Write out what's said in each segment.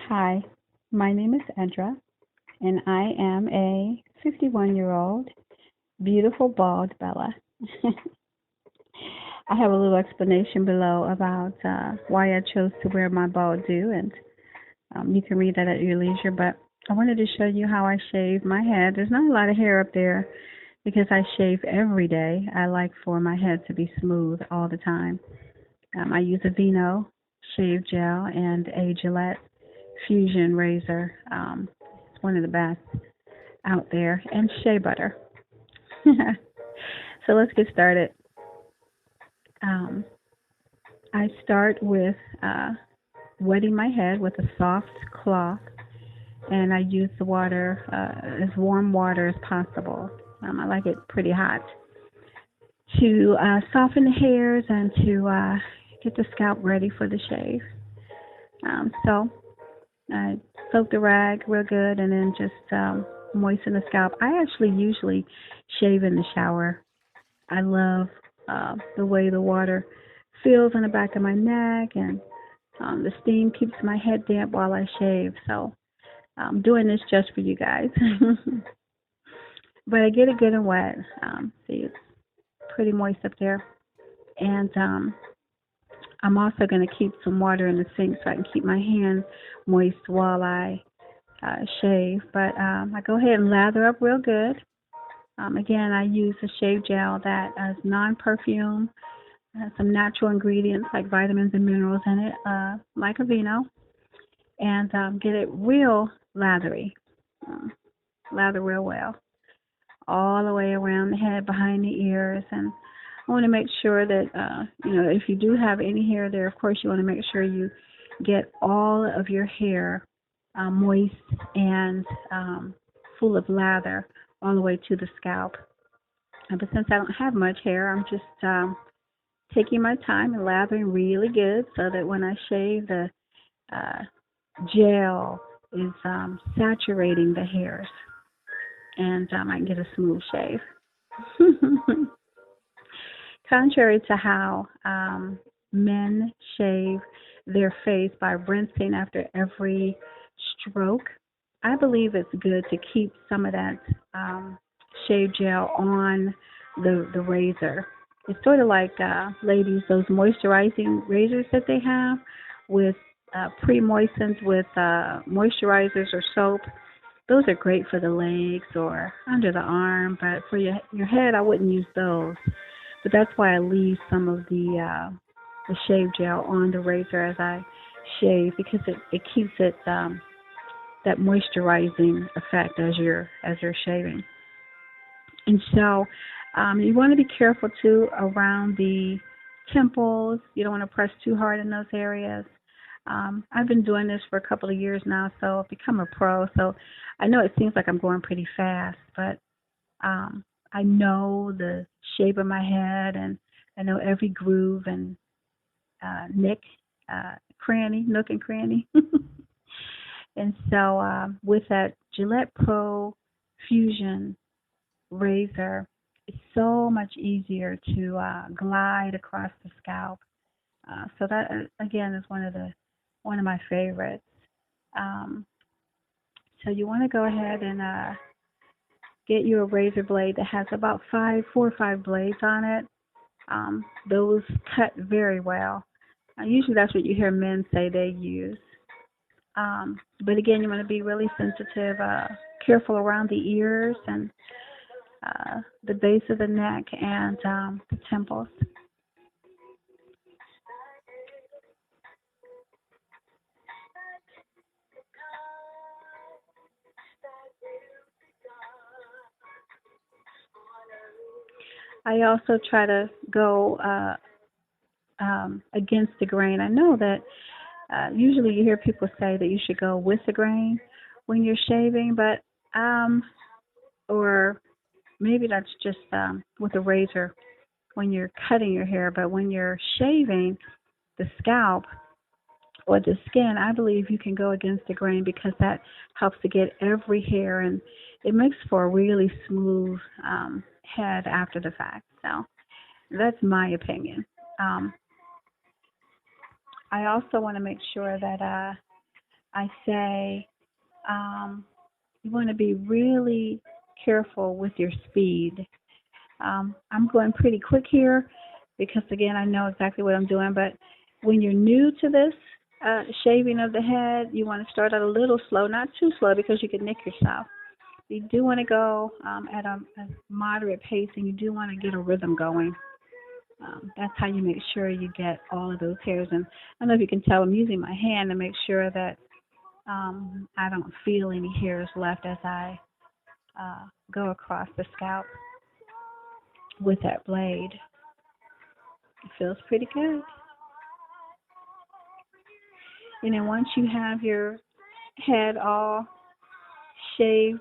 Hi, my name is Edra, and I am a 51-year-old beautiful bald Bella. I have a little explanation below about why I chose to wear my bald do, and you can read that at your leisure. But I wanted to show you how I shave my head. There's not a lot of hair up there because I shave every day. I like for my head to be smooth all the time. I use a Vino shave gel and a Gillette Fusion razor. It's one of the best out there, and shea butter. So let's get started. Um, I start with wetting my head with a soft cloth, and I use the water as warm water as possible. I like it pretty hot to soften the hairs and to get the scalp ready for the shave. So I soak the rag real good and then just moisten the scalp. I actually usually shave in the shower. I love the way the water feels on the back of my neck, and the steam keeps my head damp while I shave. So I'm doing this just for you guys. But I get it good and wet. See, it's pretty moist up there. And I'm also going to keep some water in the sink so I can keep my hands moist while I shave. But I go ahead and lather up real good. Again, I use a shave gel that is non-perfume, has some natural ingredients like vitamins and minerals in it, like Aveeno, and get it real lathery. Lather real well, all the way around the head, behind the ears, and I want to make sure that, if you do have any hair there, of course, you want to make sure you get all of your hair moist and full of lather all the way to the scalp. But since I don't have much hair, I'm just taking my time and lathering really good so that when I shave, the uh, gel is saturating the hairs, and I can get a smooth shave. Contrary to how men shave their face by rinsing after every stroke, I believe it's good to keep some of that shave gel on the razor. It's sort of like, ladies, those moisturizing razors that they have with pre-moistened with moisturizers or soap. Those are great for the legs or under the arm, but for your head, I wouldn't use those. But that's why I leave some of the shave gel on the razor as I shave, because it keeps it that moisturizing effect as you're shaving. And so you want to be careful too around the temples. You don't want to press too hard in those areas. I've been doing this for a couple of years now, so I've become a pro. So I know it seems like I'm going pretty fast, but I know the shape of my head, and I know every groove and nook and cranny. And so with that Gillette Pro Fusion razor, it's so much easier to glide across the scalp. So that again is one of my favorites. Um, so you want to go ahead and get you a razor blade that has about 4 or 5 blades on it. Those cut very well. Usually that's what you hear men say they use. But again, you want to be really sensitive, careful around the ears and the base of the neck and the temples. I also try to go against the grain. I know that usually you hear people say that you should go with the grain when you're shaving, but or maybe that's just with a razor when you're cutting your hair. But when you're shaving the scalp or the skin, I believe you can go against the grain because that helps to get every hair, and it makes for a really smooth head after the fact. So that's my opinion. Um, I also want to make sure that I say you want to be really careful with your speed. I'm going pretty quick here because, again, I know exactly what I'm doing. But when you're new to this shaving of the head, you want to start out a little slow, not too slow because you could nick yourself. You do want to go at a moderate pace, and you do want to get a rhythm going. That's how you make sure you get all of those hairs. And I don't know if you can tell, I'm using my hand to make sure that I don't feel any hairs left as I go across the scalp with that blade. It feels pretty good. And then once you have your head all shaved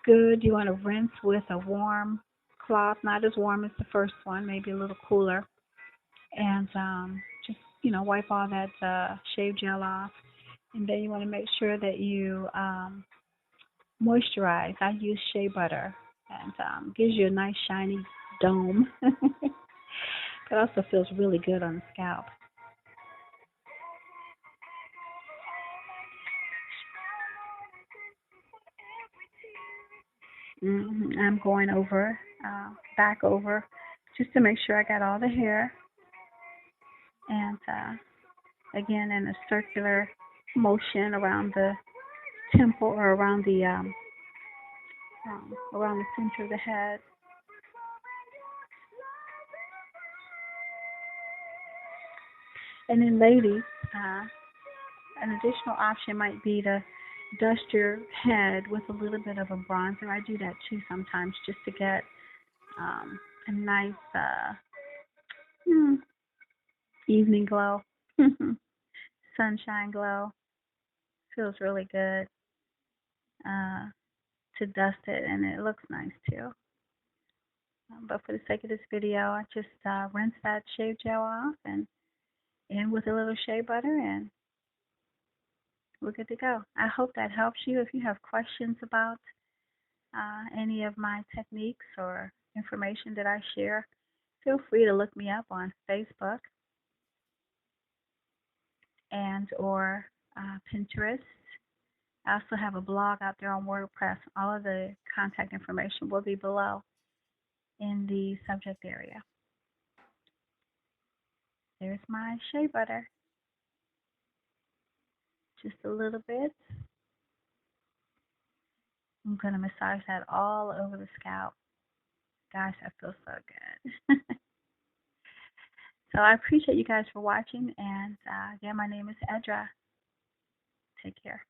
good, you want to rinse with a warm cloth, not as warm as the first one, maybe a little cooler, and just wipe all that shave gel off. And then you want to make sure that you moisturize. I use shea butter, and gives you a nice shiny dome. It also feels really good on the scalp. I'm going over, back over, just to make sure I got all the hair. And again, in a circular motion around the temple or around the center of the head. And then, ladies, an additional option might be to dust your head with a little bit of a bronzer. I do that too sometimes, just to get a nice evening glow, sunshine glow. Feels really good uh, to dust it, and it looks nice too. But for the sake of this video, I just rinse that shave gel off and in with a little shea butter, and we're good to go. I hope that helps you. If you have questions about any of my techniques or information that I share, feel free to look me up on Facebook and or Pinterest. I also have a blog out there on WordPress. All of the contact information will be below in the subject area. There's my shea butter. Just a little bit. I'm going to massage that all over the scalp. Gosh, that feels so good. So I appreciate you guys for watching. And again, my name is Edra. Take care.